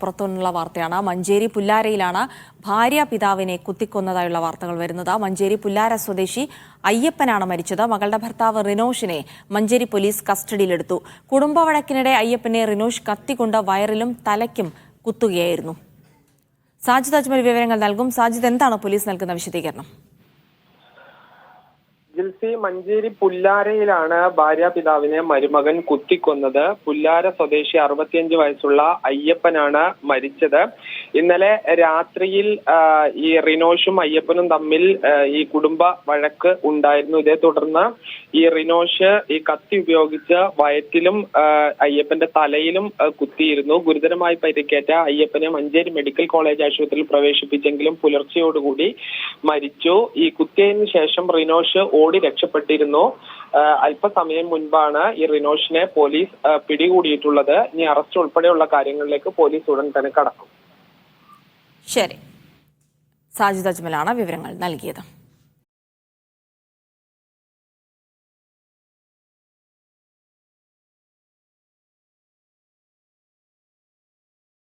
പുറത്തുനിന്നുള്ള വാർത്തയാണ്. മഞ്ചേരി പുല്ലാരയിലാണ് ഭാര്യ പിതാവിനെ കുത്തിക്കൊന്നതായുള്ള വാർത്തകൾ വരുന്നത്. മഞ്ചേരി പുല്ലാര സ്വദേശി അയ്യപ്പനാണ് മരിച്ചത്. മകളുടെ ഭർത്താവ് റിനോഷിനെ മഞ്ചേരി പോലീസ് കസ്റ്റഡിയിലെടുത്തു. കുടുംബ വഴക്കിനിടെ അയ്യപ്പനെ റിനോഷ് കത്തികൊണ്ട് വയറിലും തലയ്ക്കും കുത്തുകയായിരുന്നു. സാജിദ് അജ്മൽ വിവരങ്ങൾ നൽകും. സാജിദ്, എന്താണ് പോലീസ് നൽകുന്ന വിശദീകരണം? ജിൽസി, മഞ്ചേരി പുല്ലാരയിലാണ് ഭാര്യ പിതാവിനെ മരുമകൻ കുത്തിക്കൊന്നത്. പുല്ലാര സ്വദേശി 65 വയസ്സുള്ള അയ്യപ്പനാണ് മരിച്ചത്. ഇന്നലെ രാത്രിയിൽ ഈ റിനോഷും അയ്യപ്പനും തമ്മിൽ ഈ കുടുംബ വഴക്ക് ഉണ്ടായിരുന്നു. ഇതേ തുടർന്ന് ഈ റിനോഷ് ഈ കത്തി ഉപയോഗിച്ച് വയറ്റിലും അയ്യപ്പന്റെ തലയിലും കുത്തിയിരുന്നു. ഗുരുതരമായി പരിക്കേറ്റ അയ്യപ്പനെ മഞ്ചേരി മെഡിക്കൽ കോളേജ് ആശുപത്രിയിൽ പ്രവേശിപ്പിച്ചെങ്കിലും പുലർച്ചെയോടുകൂടി മരിച്ചു. ഈ കുത്തിയതിനു ശേഷം റിനോഷ് ഓടി രക്ഷപ്പെട്ടിരുന്നു. അല്പസമയം മുൻപാണ് ഈ റിനോഷിനെ പോലീസ് പിടികൂടിയിട്ടുള്ളത്. ഇനി അറസ്റ്റ് ഉൾപ്പെടെയുള്ള കാര്യങ്ങളിലേക്ക് പോലീസ് ഉടൻ തന്നെ കടക്കും. ശരി, സാജിദ് അജ്മലാണ് വിവരങ്ങൾ നൽകിയത്.